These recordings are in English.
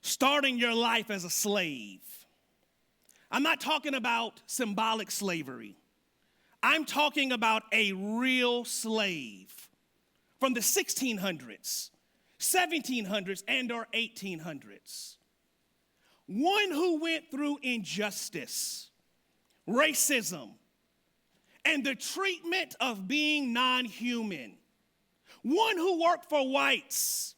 starting your life as a slave. I'm not talking about symbolic slavery. I'm talking about a real slave from the 1600s, 1700s, and or 1800s. One who went through injustice, racism, and the treatment of being non-human. One who worked for whites.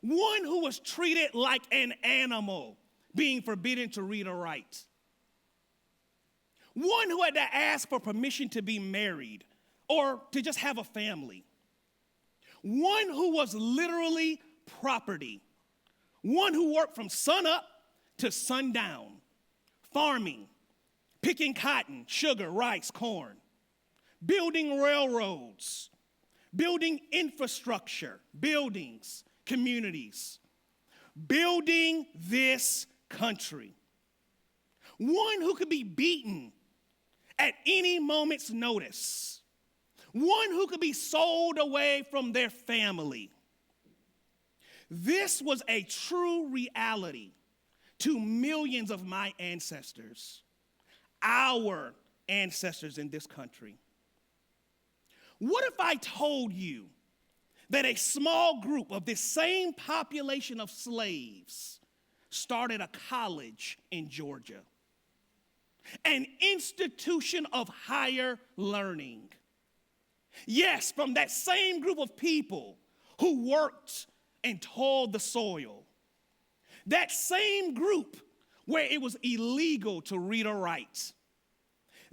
One who was treated like an animal, being forbidden to read or write. One who had to ask for permission to be married or to just have a family. One who was literally property. One who worked from sunup to sundown, farming, picking cotton, sugar, rice, corn, building railroads, building infrastructure, buildings, communities, building this country. One who could be beaten at any moment's notice. One who could be sold away from their family. This was a true reality to millions of my ancestors, our ancestors in this country. What if I told you that a small group of this same population of slaves started a college in Georgia, an institution of higher learning? Yes, from that same group of people who worked and toiled the soil, that same group where it was illegal to read or write,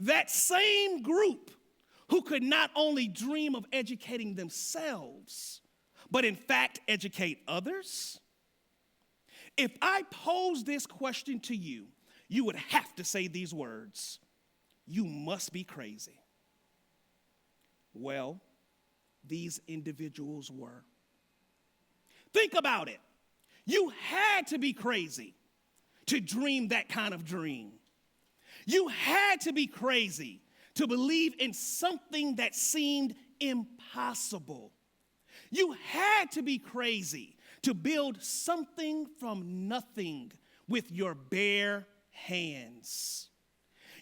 that same group who could not only dream of educating themselves, but in fact educate others? If I pose this question to you, you would have to say these words: you must be crazy. Well, these individuals were. Think about it. You had to be crazy to dream that kind of dream. You had to be crazy to believe in something that seemed impossible. You had to be crazy to build something from nothing with your bare hands.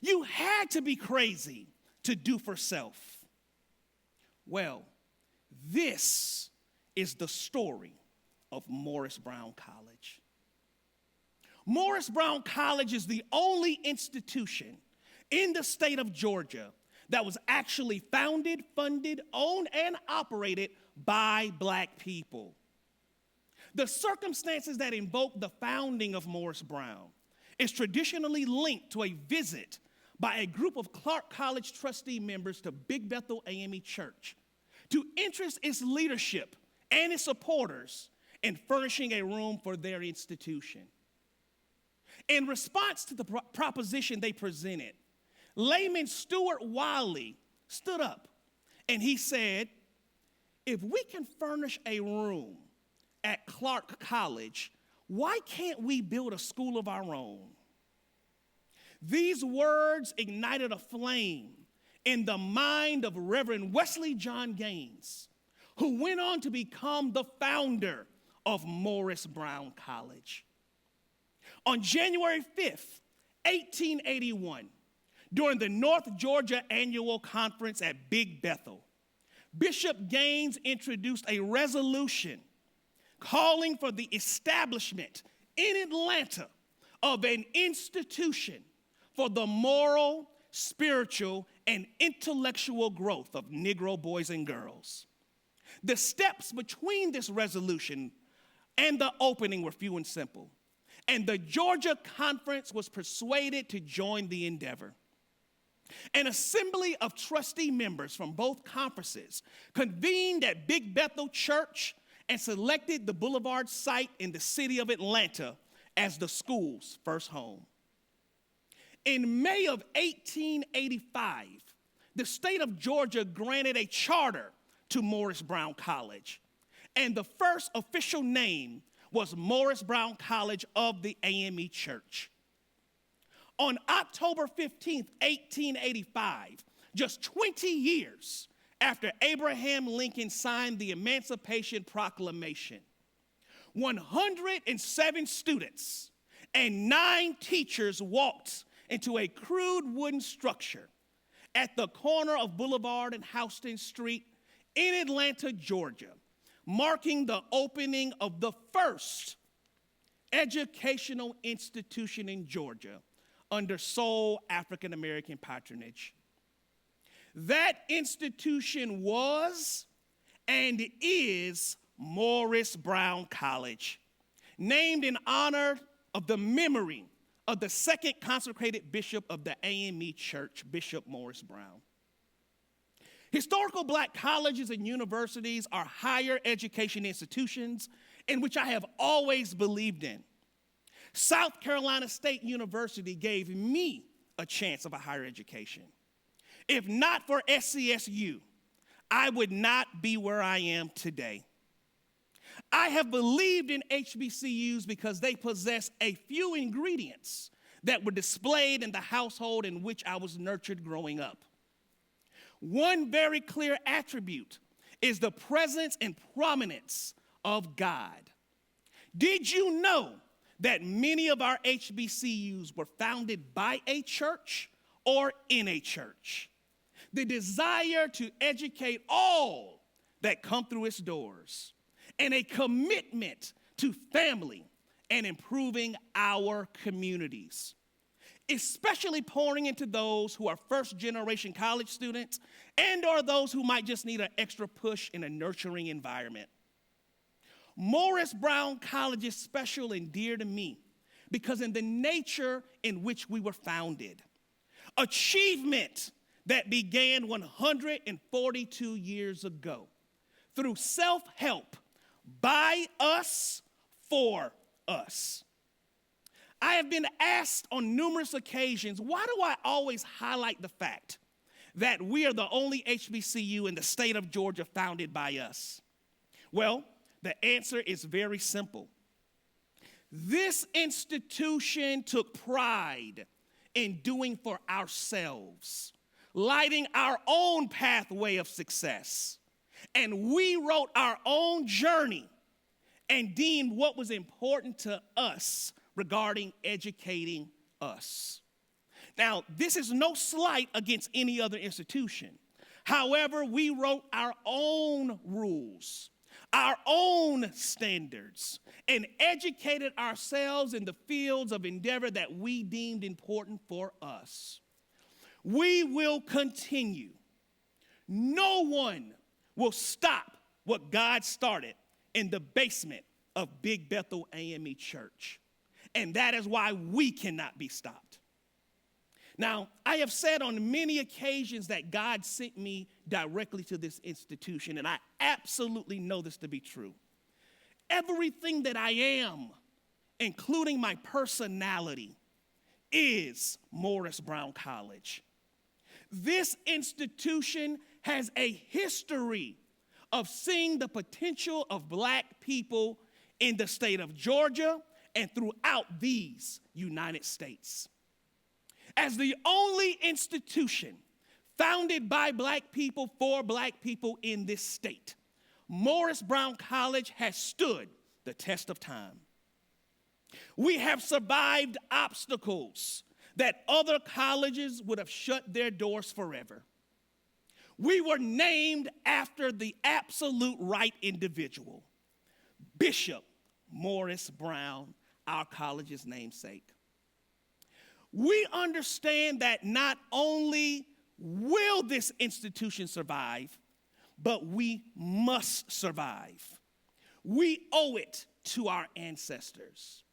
You had to be crazy to do for self. Well, this is the story of Morris Brown College. Morris Brown College is the only institution in the state of Georgia that was actually founded, funded, owned, and operated by Black people. The circumstances that invoke the founding of Morris Brown is traditionally linked to a visit by a group of Clark College trustee members to Big Bethel AME Church to interest its leadership and its supporters in furnishing a room for their institution. In response to the proposition they presented, Layman Stuart Wiley stood up and he said, if we can furnish a room at Clark College, why can't we build a school of our own? These words ignited a flame in the mind of Reverend Wesley John Gaines, who went on to become the founder of Morris Brown College. On January 5th, 1881, during the North Georgia Annual Conference at Big Bethel, Bishop Gaines introduced a resolution calling for the establishment in Atlanta of an institution for the moral, spiritual, and intellectual growth of Negro boys and girls. The steps between this resolution and the opening were few and simple, and the Georgia Conference was persuaded to join the endeavor. An assembly of trustee members from both conferences convened at Big Bethel Church and selected the Boulevard site in the city of Atlanta as the school's first home. In May of 1885, the state of Georgia granted a charter to Morris Brown College, and the first official name was Morris Brown College of the AME Church. On October 15th, 1885, just 20 years after Abraham Lincoln signed the Emancipation Proclamation, 107 students and 9 teachers walked into a crude wooden structure at the corner of Boulevard and Houston Street in Atlanta, Georgia, marking the opening of the first educational institution in Georgia under sole African American patronage. That institution was and is Morris Brown College, named in honor of the memory of the second consecrated bishop of the AME Church, Bishop Morris Brown. Historical black colleges and universities are higher education institutions in which I have always believed in. South Carolina State University gave me a chance of a higher education. If not for SCSU, I would not be where I am today. I have believed in HBCUs because they possess a few ingredients that were displayed in the household in which I was nurtured growing up. One very clear attribute is the presence and prominence of God. Did you know that many of our HBCUs were founded by a church or in a church? The desire to educate all that come through its doors, and a commitment to family and improving our communities, especially pouring into those who are first-generation college students and or those who might just need an extra push in a nurturing environment. Morris Brown College is special and dear to me because in the nature in which we were founded, achievement that began 142 years ago through self-help by us, for us. I have been asked on numerous occasions, why do I always highlight the fact that we are the only HBCU in the state of Georgia founded by us? Well, the answer is very simple. This institution took pride in doing for ourselves, lighting our own pathway of success. And we wrote our own journey and deemed what was important to us regarding educating us. Now, this is no slight against any other institution. However, we wrote our own rules, our own standards, and educated ourselves in the fields of endeavor that we deemed important for us. We will continue. No one will stop what God started in the basement of Big Bethel AME Church. And that is why we cannot be stopped. Now, I have said on many occasions that God sent me directly to this institution, and I absolutely know this to be true. Everything that I am, including my personality, is Morris Brown College. This institution has a history of seeing the potential of black people in the state of Georgia and throughout these United States. As the only institution founded by black people for black people in this state, Morris Brown College has stood the test of time. We have survived obstacles that other colleges would have shut their doors forever. We were named after the absolute right individual, Bishop Morris Brown, our college's namesake. We understand that not only will this institution survive, but we must survive. We owe it to our ancestors.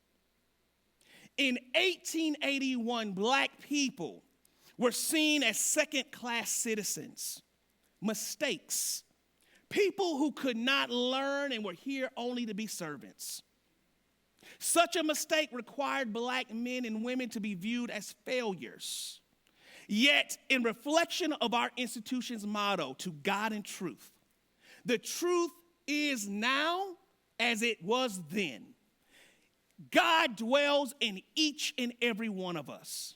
In 1881, black people were seen as second-class citizens, mistakes, people who could not learn and were here only to be servants. Such a mistake required black men and women to be viewed as failures. Yet, in reflection of our institution's motto, to God and truth, the truth is now as it was then. God dwells in each and every one of us,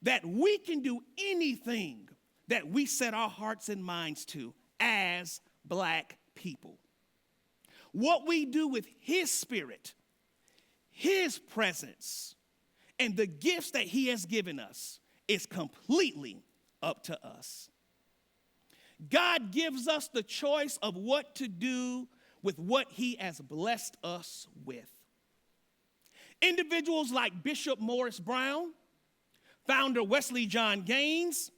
that we can do anything that we set our hearts and minds to as black people. What we do with his spirit, his presence, and the gifts that he has given us is completely up to us. God gives us the choice of what to do with what he has blessed us with. Individuals like Bishop Morris Brown, founder Wesley John Gaines,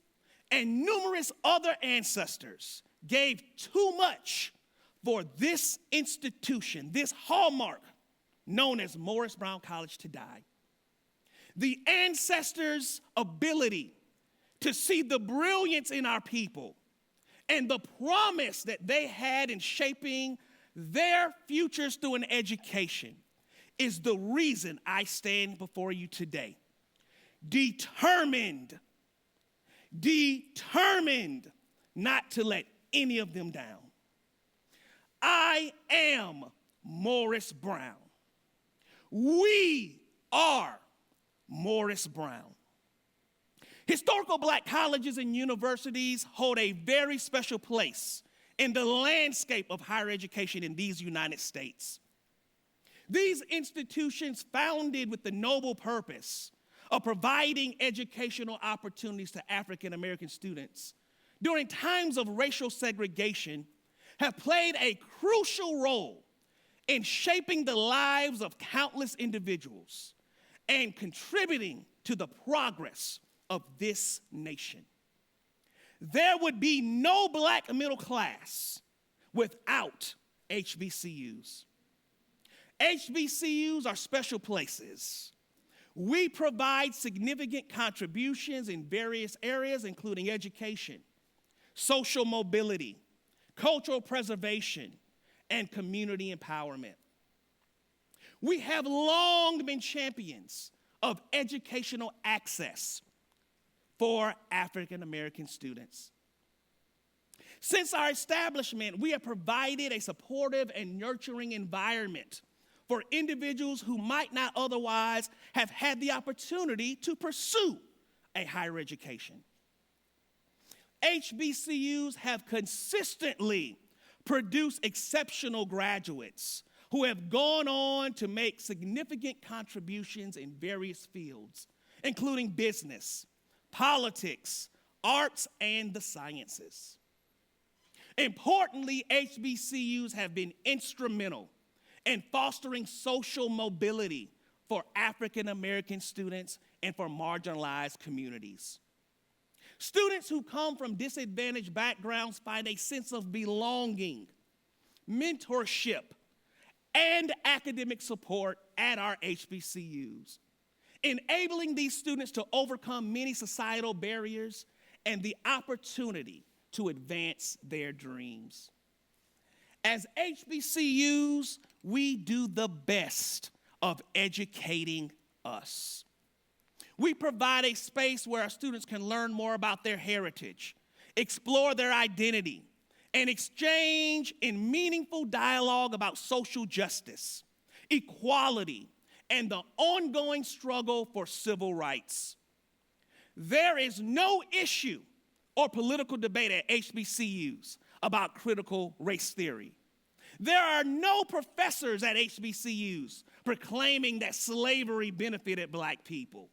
and numerous other ancestors gave too much for this institution, this hallmark known as Morris Brown College, to die. The ancestors' ability to see the brilliance in our people and the promise that they had in shaping their futures through an education is the reason I stand before you today. Determined not to let any of them down. I am Morris Brown. We are Morris Brown. Historical black colleges and universities hold a very special place in the landscape of higher education in these United States. These institutions, founded with the noble purpose of providing educational opportunities to African American students during times of racial segregation, have played a crucial role in shaping the lives of countless individuals and contributing to the progress of this nation. There would be no black middle class without HBCUs. HBCUs are special places. We provide significant contributions in various areas, including education, social mobility, cultural preservation, and community empowerment. We have long been champions of educational access for African American students. Since our establishment, we have provided a supportive and nurturing environment for individuals who might not otherwise have had the opportunity to pursue a higher education. HBCUs have consistently produced exceptional graduates who have gone on to make significant contributions in various fields, including business, politics, arts, and the sciences. Importantly, HBCUs have been instrumental in fostering social mobility for African American students and for marginalized communities. Students who come from disadvantaged backgrounds find a sense of belonging, mentorship, and academic support at our HBCUs, enabling these students to overcome many societal barriers and the opportunity to advance their dreams. As HBCUs, we do the best of educating us. We provide a space where our students can learn more about their heritage, explore their identity, and exchange in meaningful dialogue about social justice, equality, and the ongoing struggle for civil rights. There is no issue or political debate at HBCUs about critical race theory. There are no professors at HBCUs proclaiming that slavery benefited black people.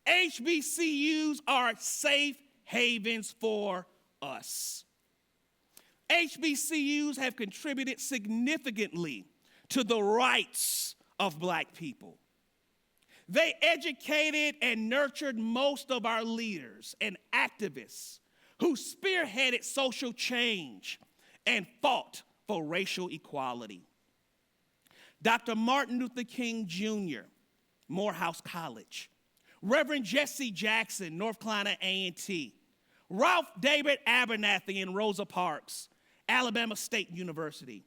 HBCUs are safe havens for us. HBCUs have contributed significantly to the rights of black people. They educated and nurtured most of our leaders and activists who spearheaded social change and fought for racial equality. Dr. Martin Luther King Jr., Morehouse College, Reverend Jesse Jackson, North Carolina A&T, Ralph David Abernathy and Rosa Parks, Alabama State University,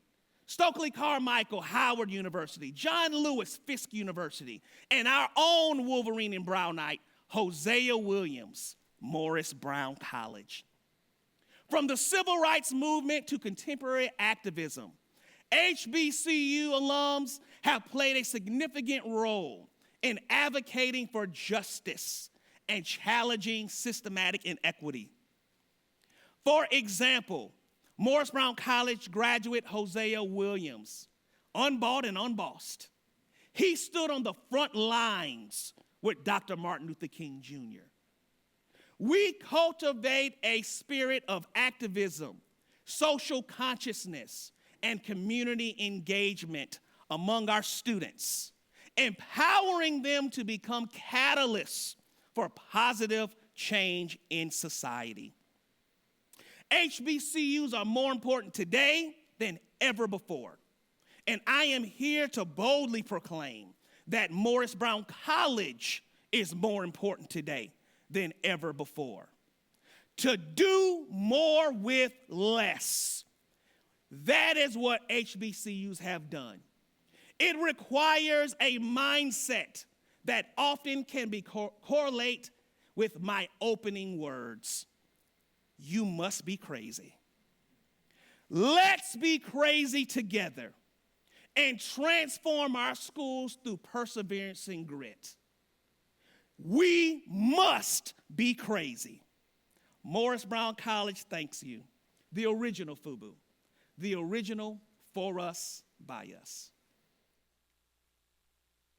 Stokely Carmichael, Howard University, John Lewis, Fisk University, and our own Wolverine and Brownite, Hosea Williams, Morris Brown College. From the civil rights movement to contemporary activism, HBCU alums have played a significant role in advocating for justice and challenging systematic inequity. For example, Morris Brown College graduate Hosea Williams, unbought and unbossed. He stood on the front lines with Dr. Martin Luther King Jr. We cultivate a spirit of activism, social consciousness, and community engagement among our students, empowering them to become catalysts for positive change in society. HBCUs are more important today than ever before, and I am here to boldly proclaim that Morris Brown College is more important today than ever before. To do more with less. That is what HBCUs have done. It requires a mindset that often can be correlate with my opening words. You must be crazy. Let's be crazy together and transform our schools through perseverance and grit. We must be crazy. Morris Brown College thanks you. The original FUBU. The original for us, by us.